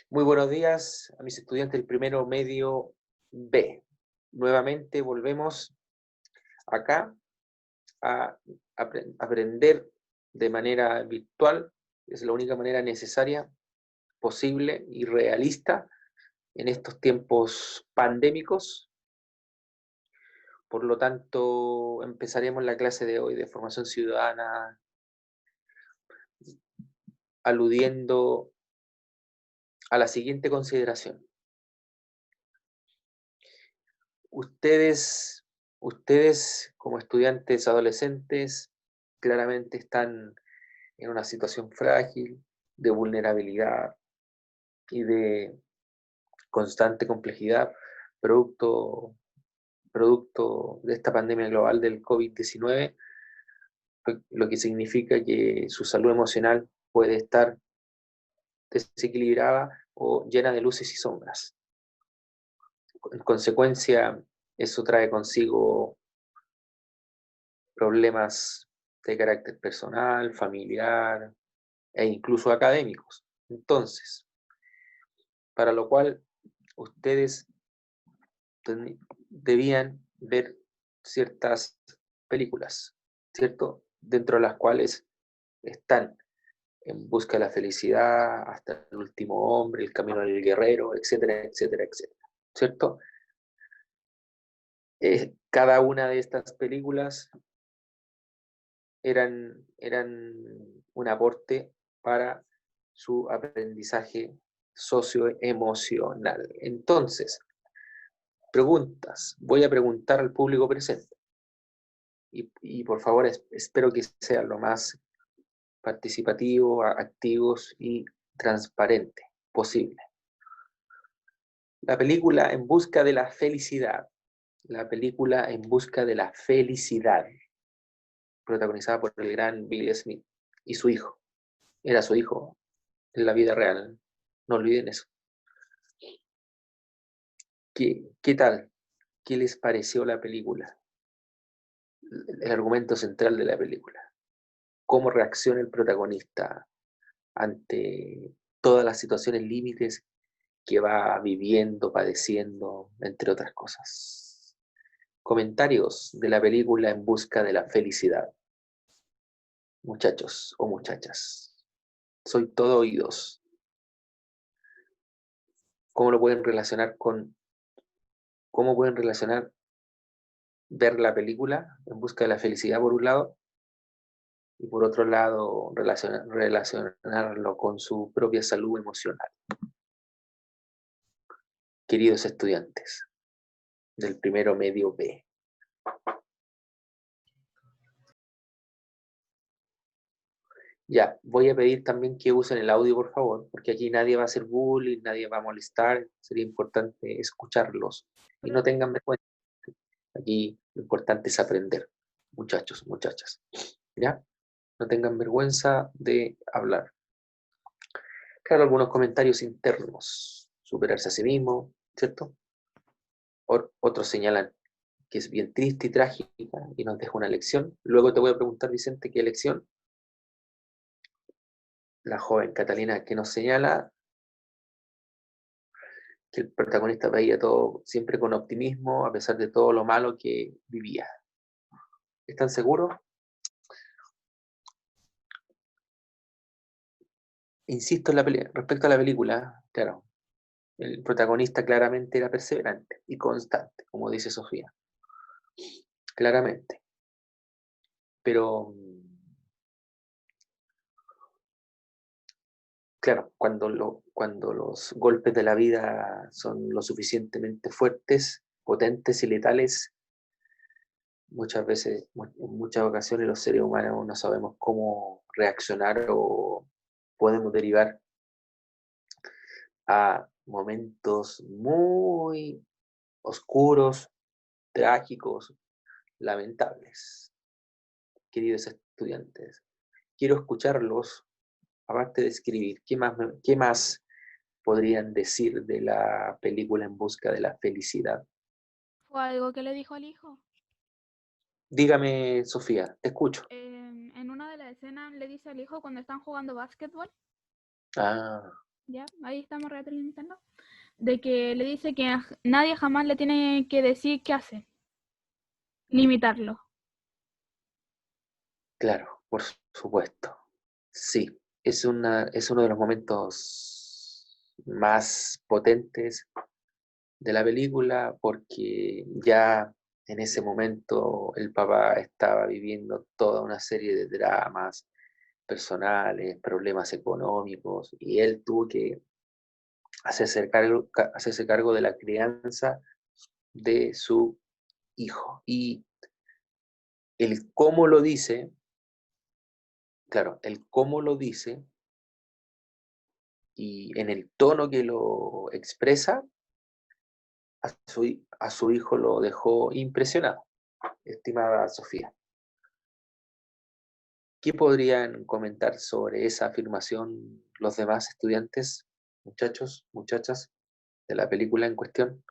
Muy buenos días a mis estudiantes del primero medio B. Nuevamente volvemos acá a aprender de manera virtual. Es la única manera necesaria, posible y realista en estos tiempos pandémicos. Por lo tanto, empezaremos la clase de hoy de formación ciudadana aludiendo a la siguiente consideración. Ustedes como estudiantes adolescentes claramente están en una situación frágil, de vulnerabilidad y de constante complejidad, producto de esta pandemia global del COVID-19, lo que significa que su salud emocional puede estar desequilibrada o llena de luces y sombras. En consecuencia, eso trae consigo problemas de carácter personal, familiar e incluso académicos. Entonces, para lo cual ustedes debían ver ciertas películas, ¿cierto? Dentro de las cuales están En busca de la felicidad, Hasta el último hombre, El camino del guerrero, etcétera, etcétera, etcétera, ¿cierto? Cada una de estas películas eran un aporte para su aprendizaje socioemocional. Entonces, voy a preguntar al público presente y por favor espero que sean lo más participativo, activos y transparente posible. La película En busca de la felicidad, protagonizada por el gran Will Smith y su hijo. Era su hijo en la vida real, no olviden eso. ¿Qué tal? ¿Qué les pareció la película? El argumento central de la película. ¿Cómo reacciona el protagonista ante todas las situaciones límites que va viviendo, padeciendo, entre otras cosas? Comentarios de la película En busca de la felicidad. Muchachos o muchachas, soy todo oídos. ¿Cómo lo pueden relacionar cómo pueden relacionar ver la película En busca de la felicidad por un lado y por otro lado relacionarlo con su propia salud emocional? Queridos estudiantes del primero medio B. Ya, voy a pedir también que usen el audio, por favor, porque aquí nadie va a hacer bullying, nadie va a molestar. Sería importante escucharlos y no tengan vergüenza. Aquí lo importante es aprender, muchachos, muchachas. ¿Ya? No tengan vergüenza de hablar. Claro, algunos comentarios internos. Superarse a sí mismo, ¿cierto? Otros señalan que es bien triste y trágica y nos deja una lección. Luego te voy a preguntar, Vicente, ¿qué lección? La joven Catalina que nos señala que el protagonista veía todo siempre con optimismo a pesar de todo lo malo que vivía. ¿Están seguros? Insisto respecto a la película, claro, el protagonista claramente era perseverante y constante, como dice Sofía, claramente. Pero, claro, cuando los golpes de la vida son lo suficientemente fuertes, potentes y letales, muchas veces, en muchas ocasiones los seres humanos no sabemos cómo reaccionar o podemos derivar a momentos muy oscuros, trágicos, lamentables. Queridos estudiantes, quiero escucharlos, aparte de escribir, qué más podrían decir de la película En busca de la felicidad? ¿Fue algo que le dijo al hijo? Dígame, Sofía, te escucho. En una de las escenas le dice al hijo cuando están jugando básquetbol. Ah, Ya, ahí estamos retroalimentando. De que le dice que nadie jamás le tiene que decir qué hace. Limitarlo. claro, por supuesto. Sí, es uno de los momentos más potentes de la película porque ya en ese momento el papá estaba viviendo toda una serie de dramas personales, problemas económicos, y él tuvo que hacerse cargo de la crianza de su hijo. Y el cómo lo dice, claro, el cómo lo dice y en el tono que lo expresa, a su hijo lo dejó impresionado, estimada Sofía. ¿Qué podrían comentar sobre esa afirmación los demás estudiantes, muchachos, muchachas de la película en cuestión?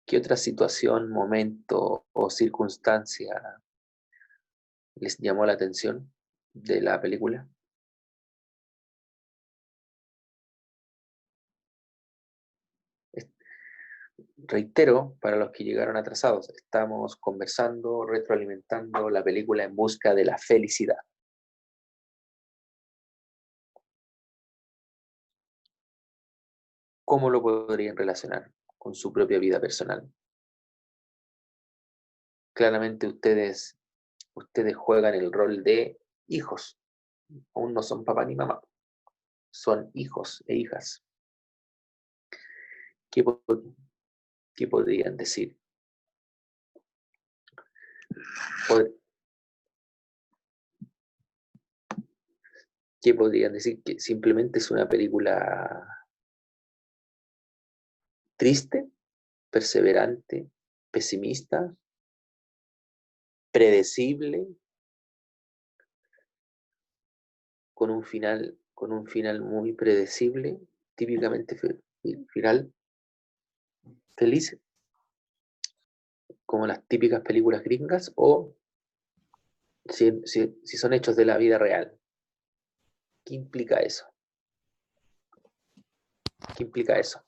¿Qué otra situación, momento o circunstancia les llamó la atención de la película? Reitero, para los que llegaron atrasados, estamos conversando, retroalimentando la película En busca de la felicidad. ¿Cómo lo podrían relacionar con su propia vida personal? Claramente ustedes juegan el rol de hijos. Aún no son papá ni mamá, son hijos e hijas. ¿Qué, qué podrían decir? ¿Qué podrían decir? Que simplemente es una película triste, perseverante, pesimista, predecible, con un final muy predecible, típicamente final feliz, como las típicas películas gringas, o si son hechos de la vida real. ¿Qué implica eso? ¿Qué implica eso?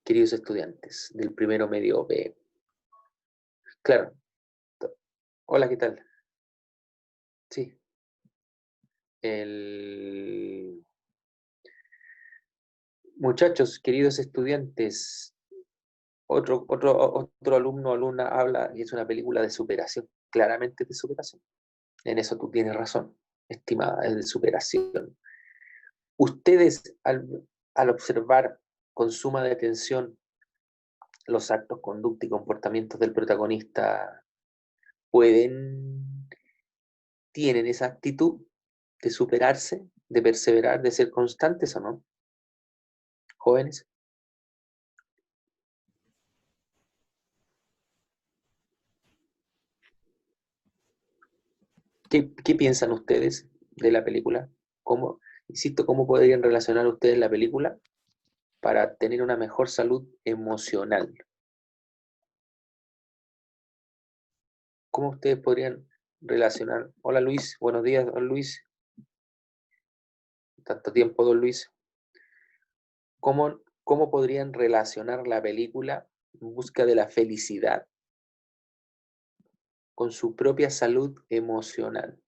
Queridos estudiantes del primero medio B. Claro. Hola, ¿qué tal? Sí. El... Muchachos, queridos estudiantes, otro alumno o alumna habla y es una película de superación, claramente de superación. En eso tú tienes razón, estimada, es de superación. Ustedes, al observar con suma de atención los actos, conducta y comportamientos del protagonista, pueden, tienen esa actitud de superarse, de perseverar, de ser constantes o no, jóvenes. ¿Qué piensan ustedes de la película? ¿Cómo, insisto, cómo podrían relacionar ustedes la película para tener una mejor salud emocional? ¿Cómo ustedes podrían relacionar? Hola Luis, buenos días, don Luis. Tanto tiempo, don Luis. ¿Cómo podrían relacionar la película En busca de la felicidad con su propia salud emocional?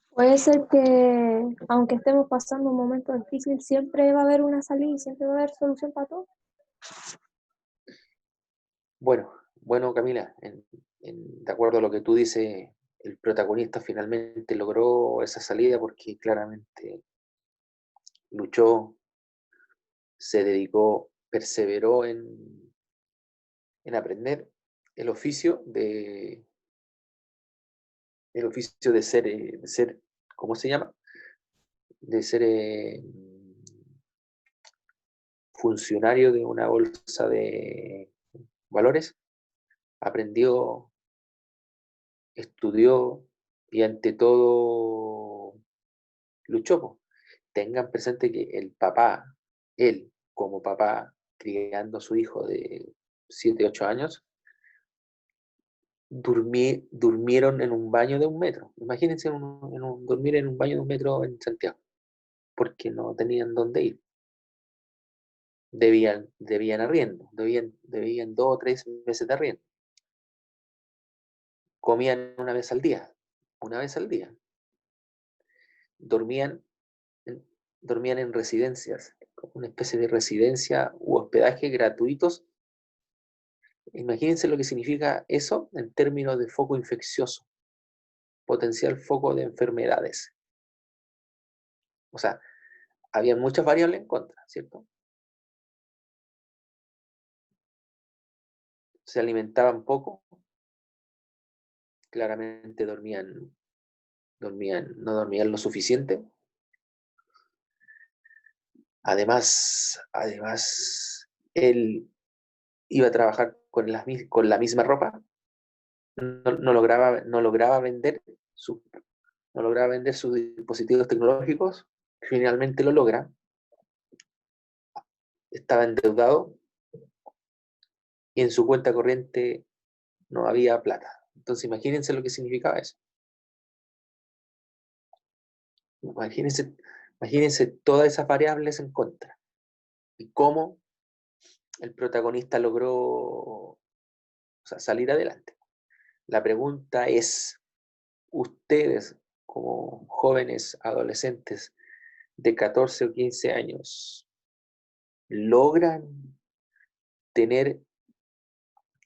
Puede ser que, aunque estemos pasando un momento difícil, siempre va a haber una salida y siempre va a haber solución para todo. Bueno, Camila, de acuerdo a lo que tú dices, el protagonista finalmente logró esa salida porque claramente luchó, se dedicó, perseveró en aprender el oficio de ser, ¿cómo se llama? De ser funcionario de una bolsa de valores, aprendió, estudió y ante todo luchó. Po. Tengan presente que el papá, él como papá, criando a su hijo de 7, 8 años, durmieron en un baño de 1 metro. Imagínense dormir en un baño de 1 metro en Santiago, porque no tenían dónde ir. Debían arriendo, debían 2 o 3 meses de arriendo. Comían una vez al día. Dormían en residencias, una especie de residencia u hospedaje gratuitos. Imagínense lo que significa eso en términos de foco infeccioso, potencial foco de enfermedades. O sea, había muchas variables en contra, ¿cierto? Se alimentaban poco, claramente no dormían lo suficiente. Además, él iba a trabajar con la misma ropa, no lograba vender sus dispositivos tecnológicos, finalmente lo logra, estaba endeudado y en su cuenta corriente no había plata. Entonces imagínense lo que significaba eso. Imagínense todas esas variables en contra y cómo el protagonista logró, salir adelante. La pregunta es, ustedes como jóvenes adolescentes de 14 o 15 años, ¿logran tener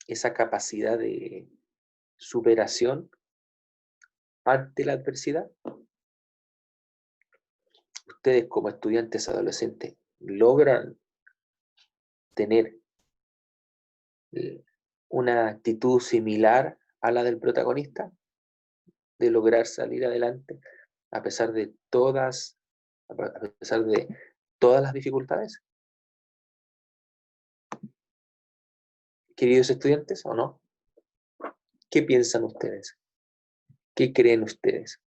esa capacidad de superación ante la adversidad? Ustedes como estudiantes adolescentes, ¿logran tener una actitud similar a la del protagonista? De lograr salir adelante a pesar de todas las dificultades. Queridos estudiantes, ¿o no? ¿Qué piensan ustedes? ¿Qué creen ustedes?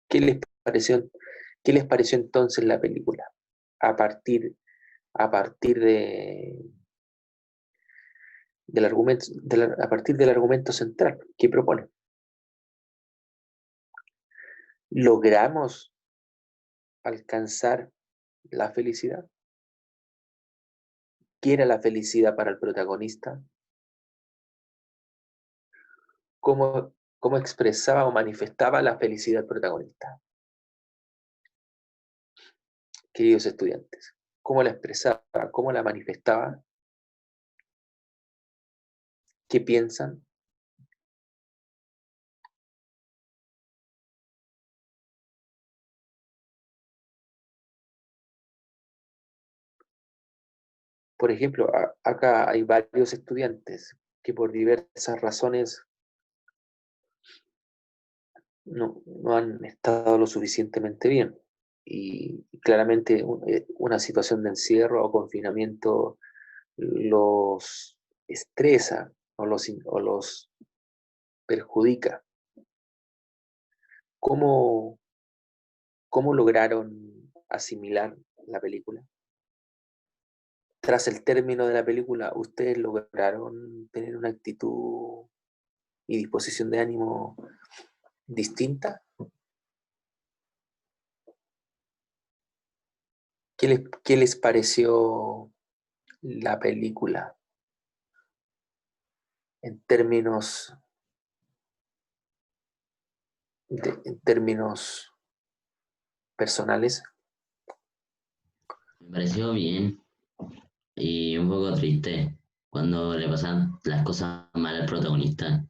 ¿Qué les pareció entonces la película? A partir del argumento central que propone. ¿Logramos alcanzar la felicidad? ¿Qué era la felicidad para el protagonista? ¿Cómo expresaba o manifestaba la felicidad el protagonista? Queridos estudiantes, ¿cómo la expresaba? ¿Cómo la manifestaba? ¿Qué piensan? Por ejemplo, acá hay varios estudiantes que por diversas razones no han estado lo suficientemente bien. Y claramente una situación de encierro o confinamiento los estresa o los perjudica. ¿Cómo lograron asimilar la película? Tras el término de la película, ¿ustedes lograron tener una actitud y disposición de ánimo distinta? ¿Qué les pareció la película en términos personales? Me pareció bien y un poco triste cuando le pasan las cosas mal al protagonista.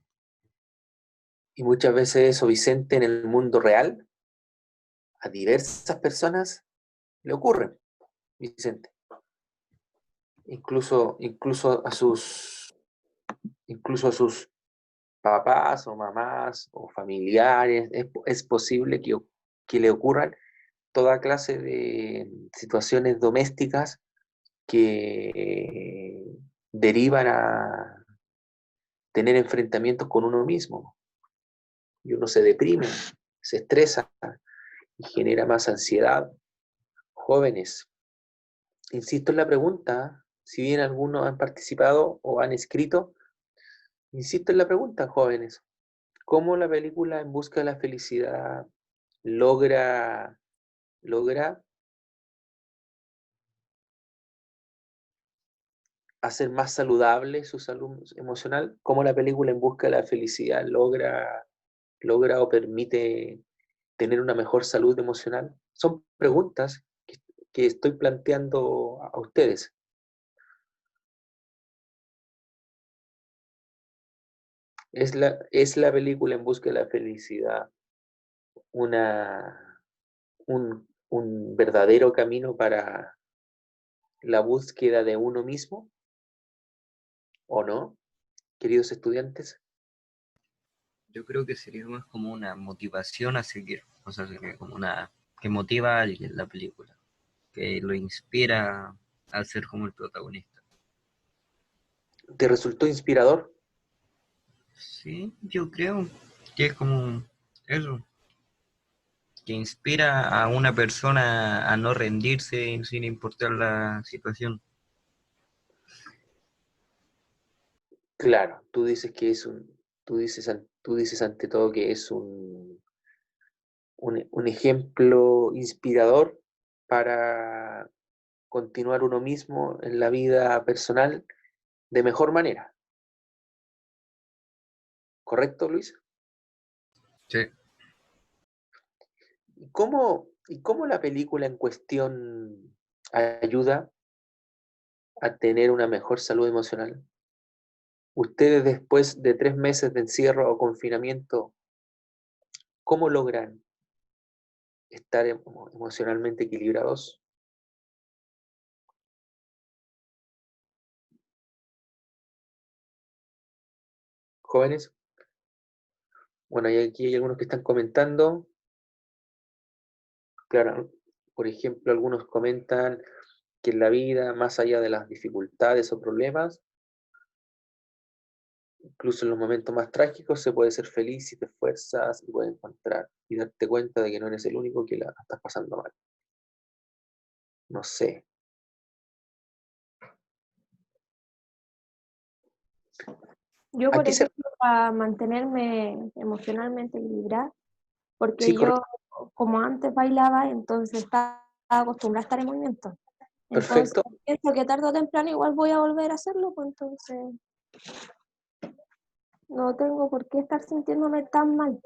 Y muchas veces eso, Vicente, en el mundo real, a diversas personas le ocurre, Vicente. Incluso a sus papás o mamás o familiares, es posible que le ocurran toda clase de situaciones domésticas que derivan a tener enfrentamientos con uno mismo. Y uno se deprime, se estresa y genera más ansiedad. Jóvenes, insisto en la pregunta, Si bien algunos han participado o han escrito, insisto en la pregunta, jóvenes. ¿Cómo la película En busca de la felicidad logra hacer más saludable su salud emocional? ¿Cómo la película En busca de la felicidad logra o permite tener una mejor salud emocional? Son preguntas que estoy planteando a ustedes. ¿Es la película En busca de la felicidad un verdadero camino para la búsqueda de uno mismo o no, queridos estudiantes? Yo creo que sería más como una motivación a seguir, o sea, sería como una que motiva a alguien la película, que lo inspira a ser como el protagonista. ¿Te resultó inspirador? Sí, yo creo que es como eso, que inspira a una persona a no rendirse sin importar la situación. Claro, tú dices que tú dices ante todo que es un ejemplo inspirador para continuar uno mismo en la vida personal de mejor manera. ¿Correcto, Luis? Sí. ¿Y cómo la película en cuestión ayuda a tener una mejor salud emocional? Ustedes después de 3 meses de encierro o confinamiento, ¿cómo logran estar emocionalmente equilibrados? Jóvenes, bueno, y aquí hay algunos que están comentando. Claro, por ejemplo, algunos comentan que en la vida, más allá de las dificultades o problemas, incluso en los momentos más trágicos, se puede ser feliz si te esfuerzas y puedes encontrar y darte cuenta de que no eres el único que la estás pasando mal. No sé. Yo, ¿A por qué se... ejemplo, para mantenerme emocionalmente equilibrada, Sí, porque correcto. yo, como antes bailaba, entonces estaba acostumbrada a estar en movimiento. Entonces, Perfecto. pienso que tarde o temprano igual voy a volver a hacerlo, pues entonces no tengo por qué estar sintiéndome tan mal.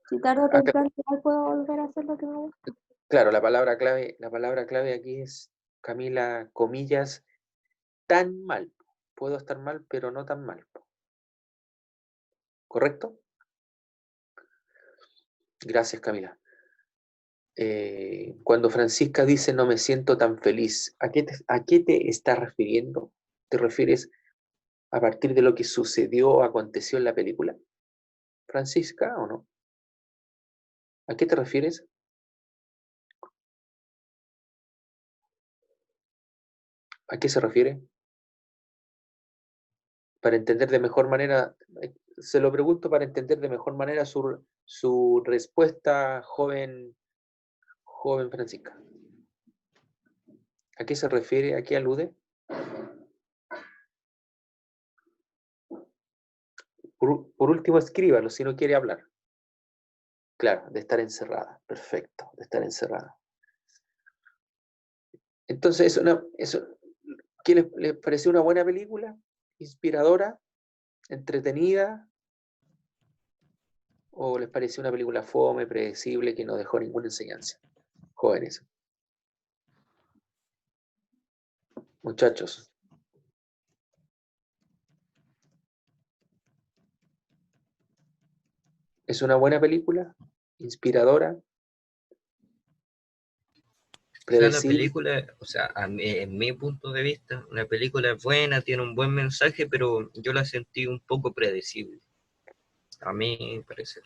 Si tarde o Acá, temprano igual puedo volver a hacer lo que me gusta. claro, la palabra clave aquí es, Camila, comillas, tan mal. Puedo estar mal, pero no tan mal. ¿Correcto? Gracias, Camila. Cuando Francisca dice no me siento tan feliz, ¿a qué te estás refiriendo? ¿Te refieres a partir de lo que sucedió o aconteció en la película, Francisca, o no? ¿A qué te refieres? ¿A qué se refiere? Para entender de mejor manera, se lo pregunto para entender de mejor manera su respuesta, joven Francisca. ¿A qué se refiere? ¿A qué alude? Por último, escríbalo si no quiere hablar. Claro, de estar encerrada. Perfecto, de estar encerrada. Entonces, ¿qué les pareció una buena película? ¿Inspiradora? ¿Entretenida? ¿O les pareció una película fome, predecible, que no dejó ninguna enseñanza? Jóvenes, muchachos. ¿Es una buena película? ¿Inspiradora? O sea, la ¿Predecible? película, o sea, en mi punto de vista, la película es buena, tiene un buen mensaje, pero yo la sentí un poco predecible, a mi parecer.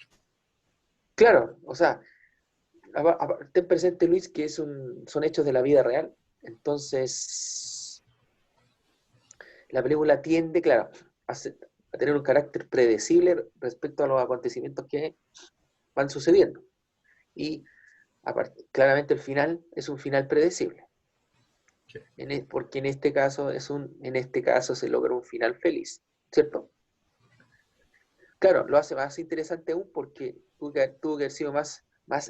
Claro, o sea, ten presente, Luis, que son hechos de la vida real. Entonces, la película tiende, claro, a tener un carácter predecible respecto a los acontecimientos que van sucediendo. Y claramente el final es un final predecible. Sí. Porque en este caso se logra un final feliz, ¿cierto? Claro, lo hace más interesante aún porque tuvo que haber sido más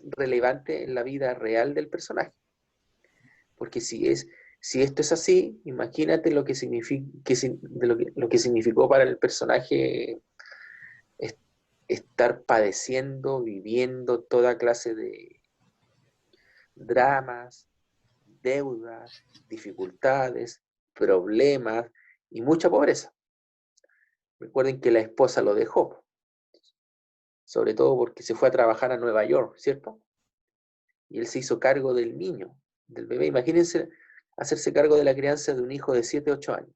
relevante en la vida real del personaje. Porque si esto es así, imagínate lo que significó para el personaje estar padeciendo, viviendo toda clase de dramas, deudas, dificultades, problemas y mucha pobreza. Recuerden que la esposa lo dejó, sobre todo porque se fue a trabajar a Nueva York, ¿cierto? Y él se hizo cargo del niño, del bebé. Imagínense hacerse cargo de la crianza de un hijo de 7, 8 años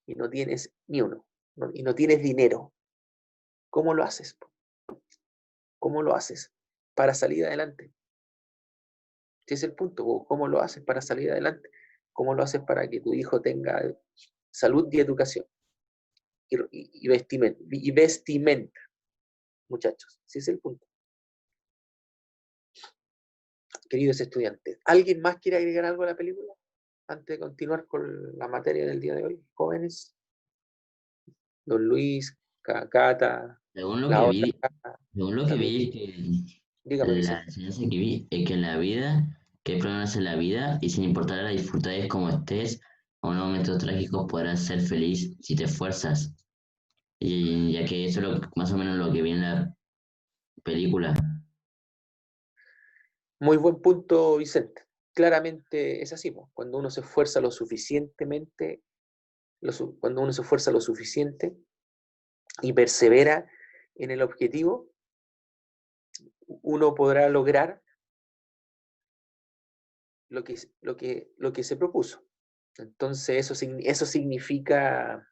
y no tienes ni uno, y no tienes dinero. ¿Cómo lo haces? ¿Cómo lo haces para salir adelante? Ese es el punto. ¿Cómo lo haces para salir adelante? ¿Cómo lo haces para que tu hijo tenga salud y educación? Y vestimenta, muchachos. Ese es el punto. Queridos estudiantes, ¿alguien más quiere agregar algo a la película? Antes de continuar con la materia del día de hoy, jóvenes. Don Luis, Cata, Según lo la que otra, vi, según lo que también. vi, es Dígame, que la Vicente. enseñanza que vi es que en la vida, que hay problemas en la vida, y sin importar las dificultades como estés, o en momentos trágicos podrás ser feliz si te esfuerzas. Y ya que eso es más o menos lo que vi en la película. Muy buen punto, Vicente. Claramente es así, po. Cuando uno se esfuerza lo suficientemente, cuando uno se esfuerza lo suficiente y persevera en el objetivo, uno podrá lograr lo que se propuso. Entonces, eso significa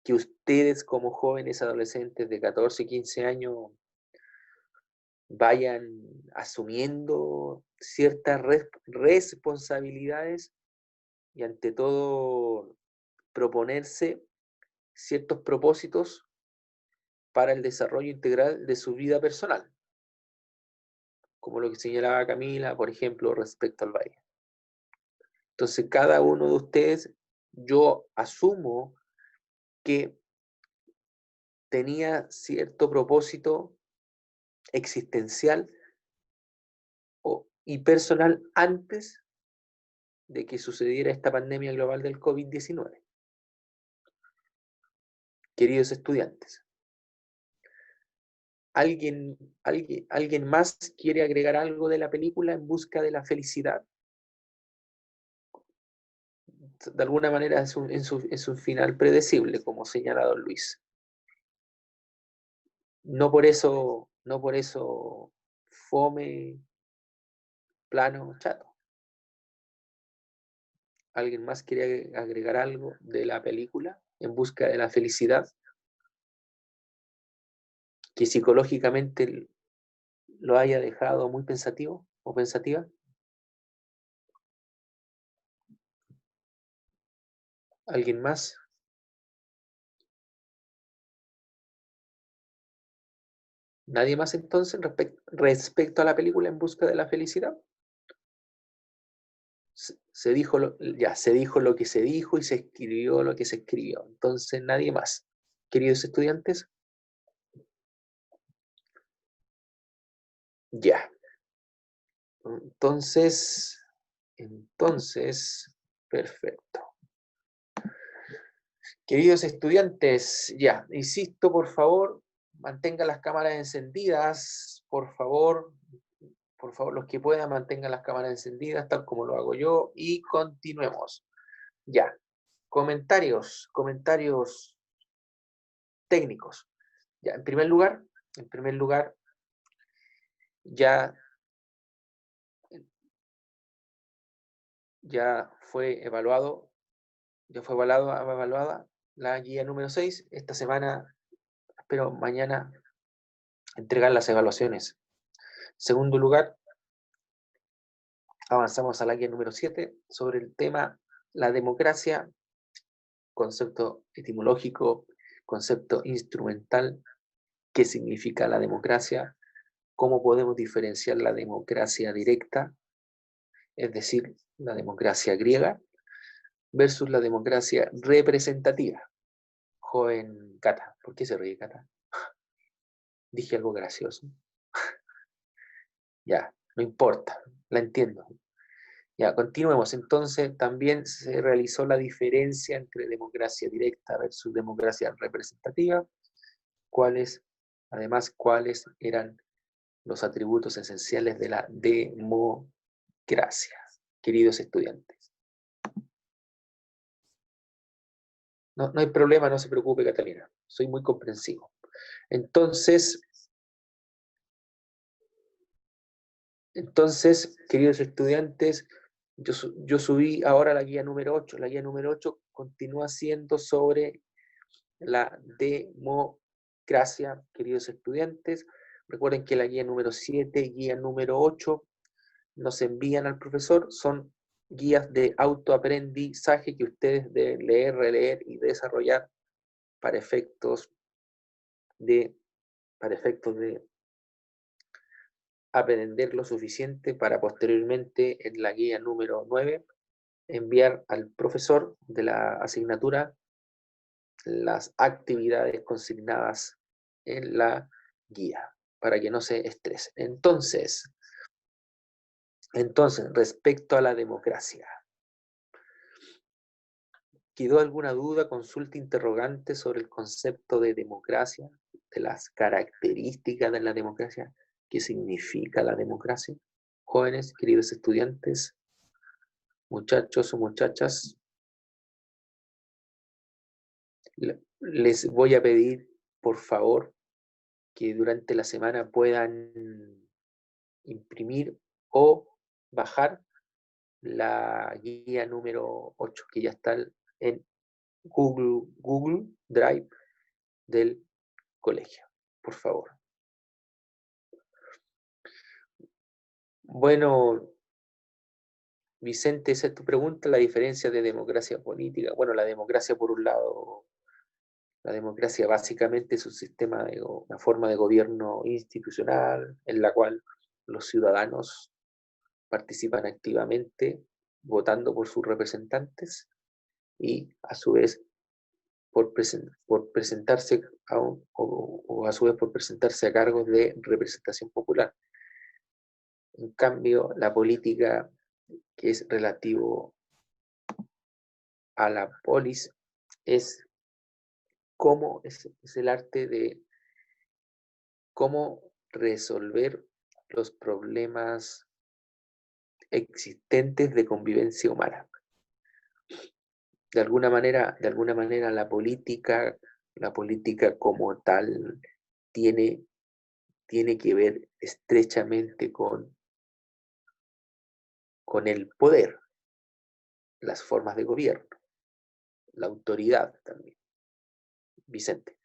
que ustedes como jóvenes adolescentes de 14, 15 años vayan asumiendo ciertas responsabilidades y ante todo proponerse ciertos propósitos para el desarrollo integral de su vida personal, como lo que señalaba Camila, por ejemplo, respecto al baile. Entonces, cada uno de ustedes, yo asumo que tenía cierto propósito existencial y personal antes de que sucediera esta pandemia global del COVID-19. Queridos estudiantes, ¿alguien más quiere agregar algo de la película En busca de la felicidad? De alguna manera es un final predecible, como señala don Luis. No por eso fome, plano, chato. ¿Alguien más quiere agregar algo de la película En busca de la felicidad? Que psicológicamente lo haya dejado muy pensativo o pensativa. ¿Alguien más? ¿Nadie más entonces respecto a la película En busca de la felicidad? Se dijo lo que se dijo y se escribió lo que se escribió. Entonces, nadie más. Queridos estudiantes, ya. Entonces, perfecto. Queridos estudiantes, ya, insisto, por favor, mantengan las cámaras encendidas, por favor, los que puedan mantengan las cámaras encendidas, tal como lo hago yo, y continuemos. Ya, comentarios técnicos. Ya, en primer lugar, ya fue evaluada la guía número 6. Esta semana, espero mañana, entregar las evaluaciones. Segundo lugar, avanzamos a la guía número 7 sobre el tema la democracia, concepto etimológico, concepto instrumental, qué significa la democracia, cómo podemos diferenciar la democracia directa, es decir, la democracia griega, versus la democracia representativa. Joven Cata, ¿por qué se ríe Cata? Dije algo gracioso. Ya, no importa, la entiendo. Ya, continuemos. Entonces, también se realizó la diferencia entre democracia directa versus democracia representativa. Además, cuáles eran los atributos esenciales de la democracia, queridos estudiantes. No hay problema, no se preocupe, Catalina. Soy muy comprensivo. Entonces, queridos estudiantes, yo subí ahora la guía número 8. La guía número 8 continúa siendo sobre la democracia, queridos estudiantes. Recuerden que la guía número 7 y guía número 8 nos envían al profesor, son guías de autoaprendizaje que ustedes deben leer, releer y desarrollar para efectos de aprender lo suficiente para posteriormente en la guía número 9 enviar al profesor de la asignatura las actividades consignadas en la guía para que no se estrese. Entonces, respecto a la democracia, ¿quedó alguna duda, consulta, interrogante sobre el concepto de democracia, de las características de la democracia? ¿Qué significa la democracia? Jóvenes, queridos estudiantes, muchachos o muchachas, les voy a pedir, por favor, que durante la semana puedan imprimir o bajar la guía número 8, que ya está en Google Drive del colegio, por favor. Bueno, Vicente, esa es tu pregunta, la diferencia de democracia política. Bueno, la democracia, por un lado, la democracia básicamente es un sistema, una forma de gobierno institucional en la cual los ciudadanos participan activamente votando por sus representantes y a su vez por presentarse a su vez por presentarse a cargos de representación popular. En cambio, la política, que es relativo a la polis, es el arte de cómo resolver los problemas existentes de convivencia humana. De alguna manera la política como tal tiene que ver estrechamente con el poder, las formas de gobierno, la autoridad también. Vicente.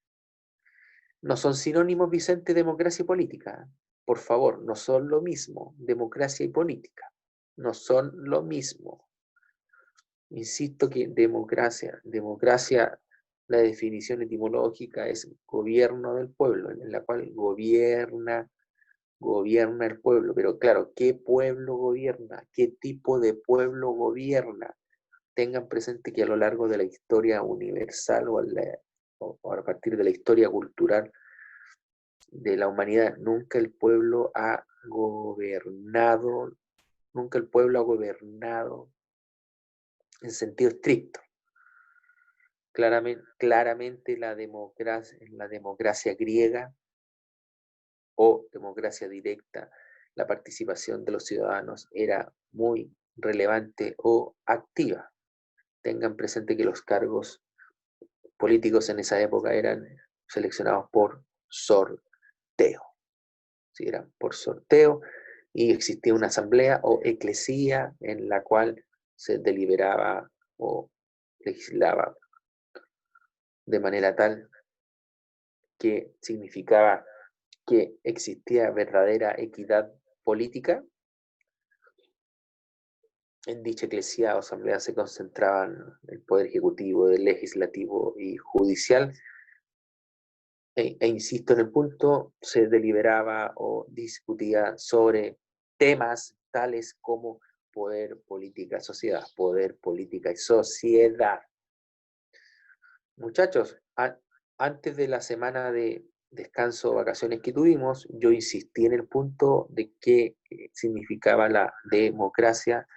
No son sinónimos, Vicente, democracia y política. Por favor, no son lo mismo, democracia y política. No son lo mismo. Insisto que democracia, la definición etimológica es gobierno del pueblo, en la cual gobierna el pueblo. Pero claro, ¿qué pueblo gobierna? ¿Qué tipo de pueblo gobierna? Tengan presente que a lo largo de la historia universal o a partir de la historia cultural de la humanidad, nunca el pueblo ha gobernado en sentido estricto. Claramente la democracia griega o democracia directa, la participación de los ciudadanos era muy relevante o activa. Tengan presente que los cargos políticos en esa época eran seleccionados por sorteo. ¿Sí? Eran por sorteo y existía una asamblea o eclesía en la cual se deliberaba o legislaba de manera tal que significaba que existía verdadera equidad política. En dicha eclesía o asamblea se concentraban el poder ejecutivo, el legislativo y judicial. Insisto en el punto, se deliberaba o discutía sobre temas tales como poder, política, sociedad. Poder, política y sociedad. Muchachos, antes de la semana de descanso o vacaciones que tuvimos, yo insistí en el punto de qué significaba la democracia,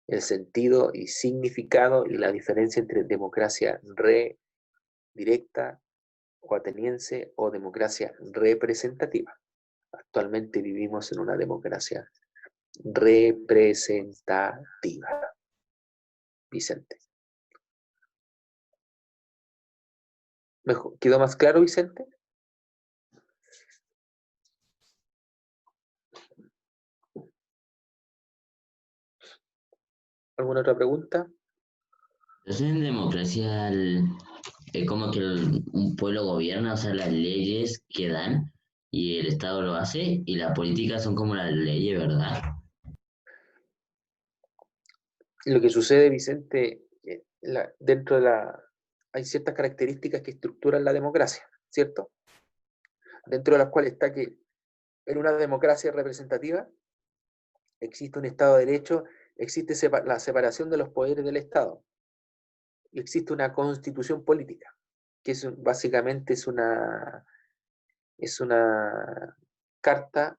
el sentido y significado y la diferencia entre democracia directa o ateniense o democracia representativa. Actualmente vivimos en una democracia representativa. Vicente. ¿Quedó más claro, Vicente? ¿Alguna otra pregunta? Entonces, en democracia es como que un pueblo gobierna, o sea, las leyes que dan y el Estado lo hace y la política son como las leyes, ¿verdad? Lo que sucede, Vicente, dentro de hay ciertas características que estructuran la democracia, ¿cierto? Dentro de las cuales está que en una democracia representativa existe un Estado de Derecho, existe la separación de los poderes del Estado, y existe una constitución política, que básicamente es una carta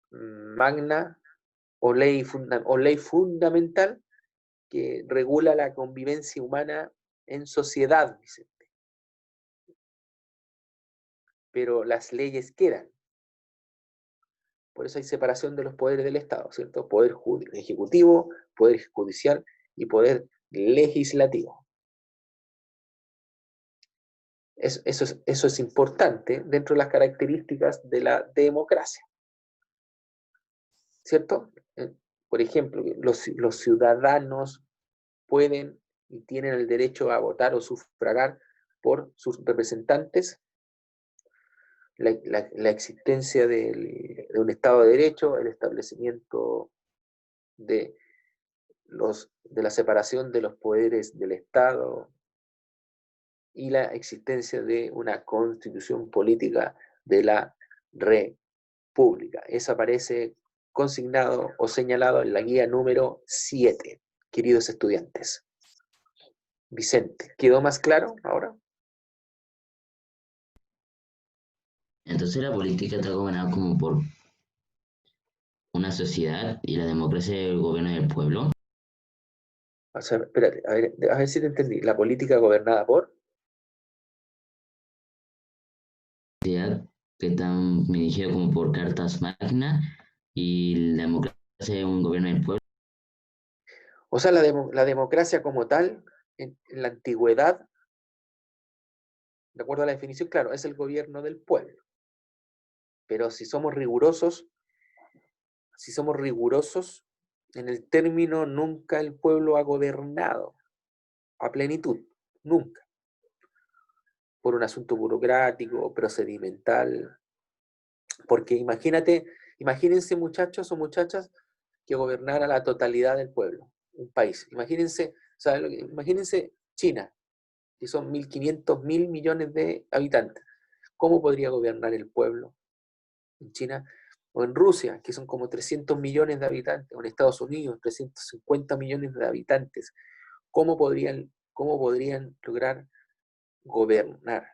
magna o ley fundamental que regula la convivencia humana en sociedad, Vicente. Pero las leyes quedan. Por eso hay separación de los poderes del Estado, ¿cierto? Poder ejecutivo, poder judicial y poder legislativo. Eso es importante dentro de las características de la democracia, ¿cierto? Por ejemplo, los ciudadanos pueden y tienen el derecho a votar o sufragar por sus representantes, la existencia de un Estado de Derecho, el establecimiento de la separación de los poderes del Estado y la existencia de una constitución política de la República. Eso aparece consignado o señalado en la guía número 7, queridos estudiantes. Vicente, ¿quedó más claro ahora? Entonces la política está gobernada como por una sociedad y la democracia es el gobierno del pueblo. O sea, espérate, a ver si te entendí. La política gobernada por... Sociedad que están dirigido como por cartas magna y la democracia es un gobierno del pueblo. O sea, la democracia como tal, en la antigüedad, de acuerdo a la definición, claro, es el gobierno del pueblo. Pero si somos rigurosos, en el término nunca el pueblo ha gobernado a plenitud, nunca. Por un asunto burocrático, procedimental. Porque imagínense muchachos o muchachas que gobernara la totalidad del pueblo, un país. Imagínense China, que son 1.500, 1.000 millones de habitantes. ¿Cómo podría gobernar el pueblo en China? O en Rusia, que son como 300 millones de habitantes, o en Estados Unidos, 350 millones de habitantes. ¿Cómo podrían lograr gobernar?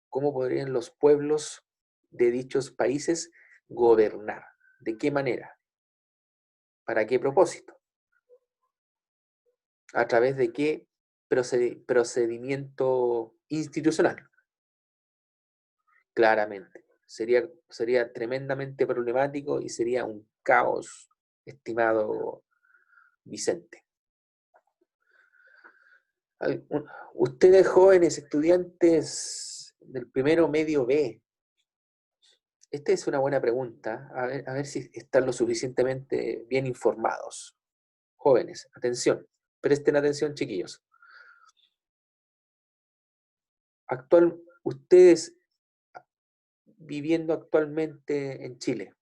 ¿Cómo podrían los pueblos de dichos países gobernar? ¿De qué manera? ¿Para qué propósito? ¿A través de qué procedimiento institucional? Claramente. Sería tremendamente problemático y sería un caos, estimado Vicente. Ustedes jóvenes estudiantes del primero medio B, esta es una buena pregunta, a ver si están lo suficientemente bien informados. Jóvenes, atención, presten atención, chiquillos. Ustedes viviendo actualmente en Chile,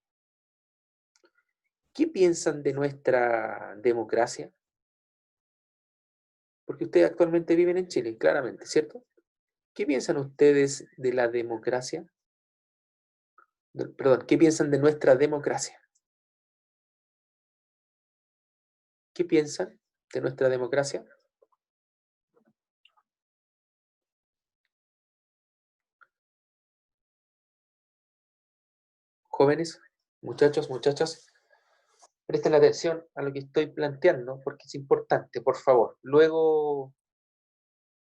¿qué piensan de nuestra democracia? Porque ustedes actualmente viven en Chile, claramente, ¿cierto? ¿Qué piensan ustedes de la democracia? Perdón, ¿qué piensan de nuestra democracia? ¿Qué piensan de nuestra democracia? Jóvenes, muchachos, muchachas, presten atención a lo que estoy planteando porque es importante, por favor. Luego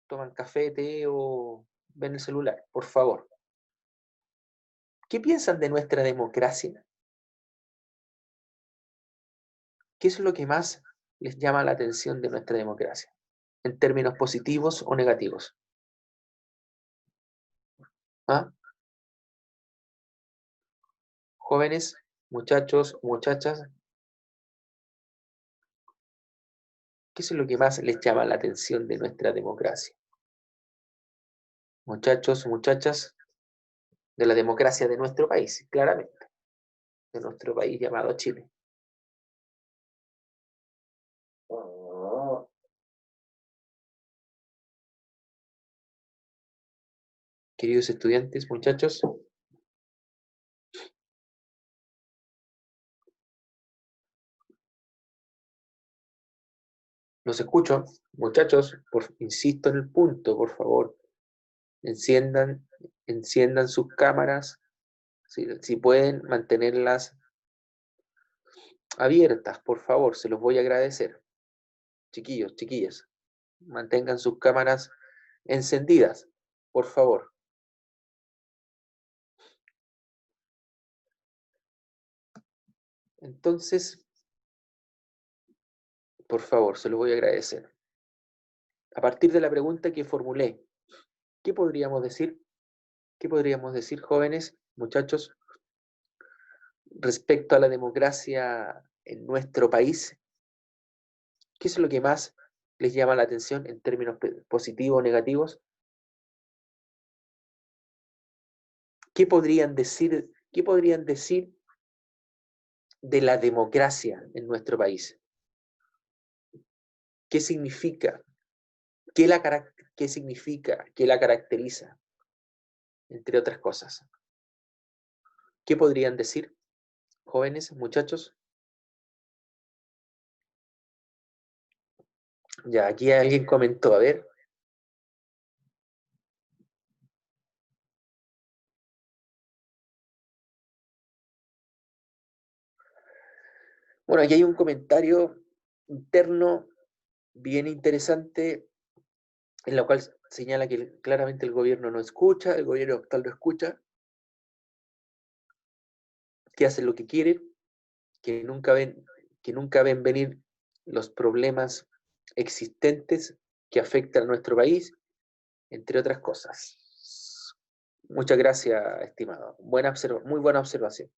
toman café, té o ven el celular, por favor. ¿Qué piensan de nuestra democracia? ¿Qué es lo que más les llama la atención de nuestra democracia? ¿En términos positivos o negativos? ¿Ah? Jóvenes, muchachos, muchachas, ¿qué es lo que más les llama la atención de nuestra democracia? Muchachos, muchachas, de la democracia de nuestro país, claramente, de nuestro país llamado Chile. Queridos estudiantes, muchachos, los escucho. Muchachos, insisto en el punto, por favor. Enciendan sus cámaras, si pueden mantenerlas abiertas, por favor, se los voy a agradecer. Chiquillos, chiquillas, mantengan sus cámaras encendidas, por favor. Entonces, por favor, se los voy a agradecer. A partir de la pregunta que formulé, ¿qué podríamos decir? ¿Qué podríamos decir, jóvenes, muchachos, respecto a la democracia en nuestro país? ¿Qué es lo que más les llama la atención en términos positivos o negativos? ¿Qué podrían decir de la democracia en nuestro país? ¿Qué significa? ¿Qué significa? ¿Qué la caracteriza? Entre otras cosas. ¿Qué podrían decir, jóvenes, muchachos? Ya, aquí alguien comentó, a ver. Bueno, aquí hay un comentario interno bien interesante, en la cual señala que claramente el gobierno no escucha, el gobierno actual no escucha, que hacen lo que quieren, que nunca ven venir los problemas existentes que afectan a nuestro país, entre otras cosas. Muchas gracias, estimado. Muy buena observación.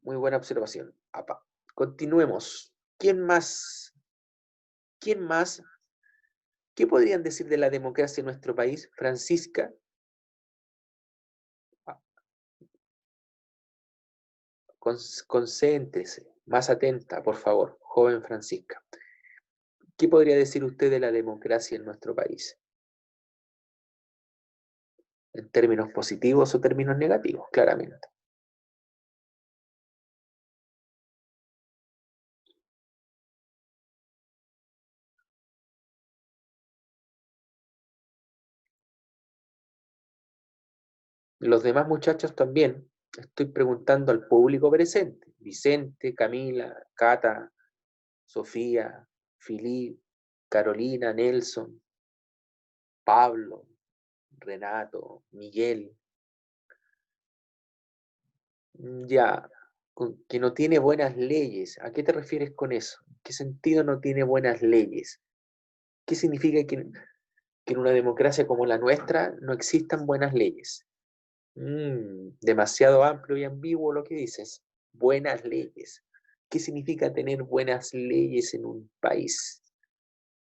Muy buena observación. Apa. Continuemos. ¿Quién más? ¿Quién más? ¿Qué podrían decir de la democracia en nuestro país? Francisca. Concéntrese, más atenta, por favor, joven Francisca. ¿Qué podría decir usted de la democracia en nuestro país? ¿En términos positivos o términos negativos? Claramente. Los demás muchachos también, estoy preguntando al público presente. Vicente, Camila, Cata, Sofía, Filip, Carolina, Nelson, Pablo, Renato, Miguel. Ya, que no tiene buenas leyes. ¿A qué te refieres con eso? ¿En qué sentido no tiene buenas leyes? ¿Qué significa que en una democracia como la nuestra no existan buenas leyes? Demasiado amplio y ambiguo lo que dices. Buenas leyes. ¿Qué significa tener buenas leyes en un país?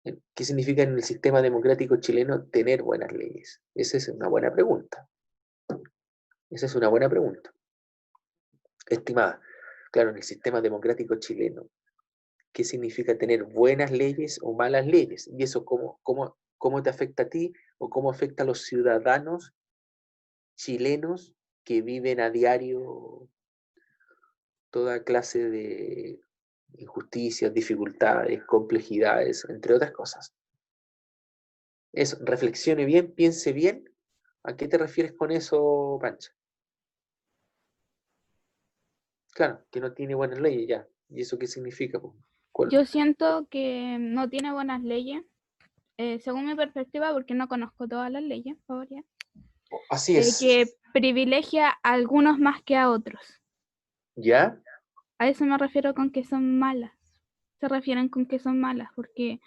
¿Qué significa en el sistema democrático chileno tener buenas leyes? Esa es una buena pregunta. Esa es una buena pregunta. Estimada, claro, en el sistema democrático chileno, ¿qué significa tener buenas leyes o malas leyes? ¿Y eso cómo te afecta a ti o cómo afecta a los ciudadanos chilenos que viven a diario toda clase de injusticias, dificultades, complejidades, entre otras cosas. Eso, reflexione bien, piense bien. ¿A qué te refieres con eso, Pancha? Claro, que no tiene buenas leyes ya. ¿Y eso qué significa? Yo siento que no tiene buenas leyes, según mi perspectiva, porque no conozco todas las leyes, por variar. Así es. Que privilegia a algunos más que a otros. ¿Ya? A eso me refiero con que son malas. Se refieren con que son malas, porque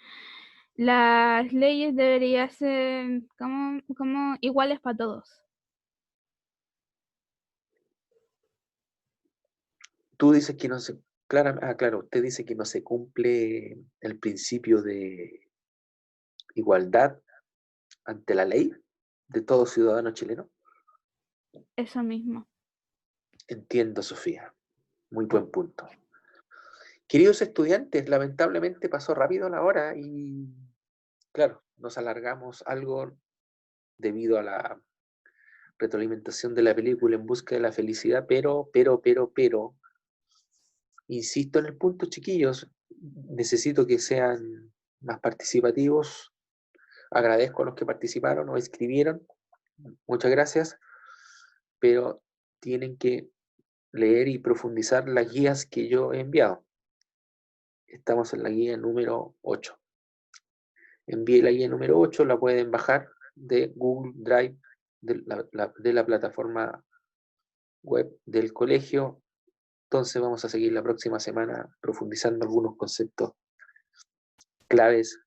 las leyes deberían ser como iguales para todos. Tú dices que no se... Claro, usted dice que no se cumple el principio de igualdad ante la ley de todo ciudadano chileno. Eso mismo. Entiendo, Sofía. Muy buen punto. Queridos estudiantes, lamentablemente pasó rápido la hora y, claro, nos alargamos algo debido a la retroalimentación de la película En busca de la felicidad, pero, insisto en el punto, chiquillos, necesito que sean más participativos. Agradezco a los que participaron o escribieron, muchas gracias, pero tienen que leer y profundizar las guías que yo he enviado. Estamos en la guía número 8. Envié la guía número 8, la pueden bajar de Google Drive, de la plataforma web del colegio. Entonces vamos a seguir la próxima semana profundizando algunos conceptos claves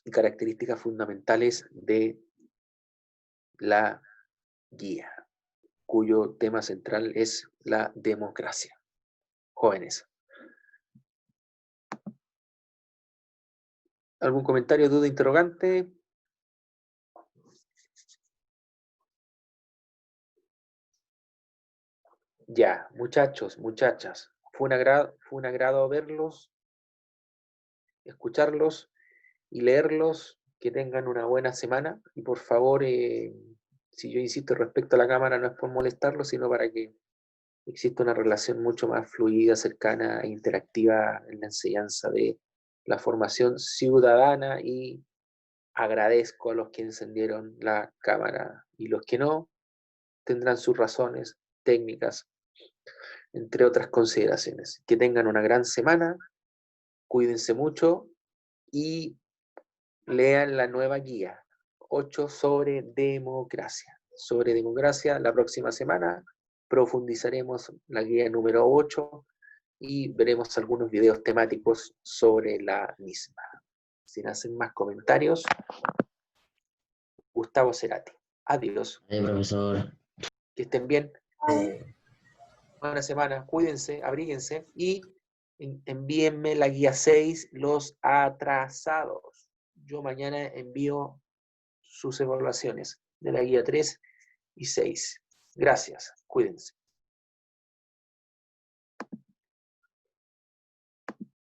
y características fundamentales de la guía, cuyo tema central es la democracia. Jóvenes. ¿Algún comentario, duda, interrogante? Ya, muchachos, muchachas, fue un agrado verlos, escucharlos y leerlos. Que tengan una buena semana y por favor, si yo insisto respecto a la cámara, no es por molestarlos, sino para que exista una relación mucho más fluida, cercana e interactiva en la enseñanza de la formación ciudadana, y agradezco a los que encendieron la cámara, y los que no tendrán sus razones técnicas, entre otras consideraciones. Que tengan una gran semana, cuídense mucho y lean la nueva guía 8 sobre democracia. Sobre democracia, la próxima semana profundizaremos la guía número 8 y veremos algunos videos temáticos sobre la misma. Sin hacer más comentarios, Gustavo Cerati. Adiós. Profesor. Que estén bien. Buena semana, cuídense, abríguense y envíenme la guía 6, los atrasados. Yo mañana envío sus evaluaciones de la guía 3 y 6. Gracias, cuídense.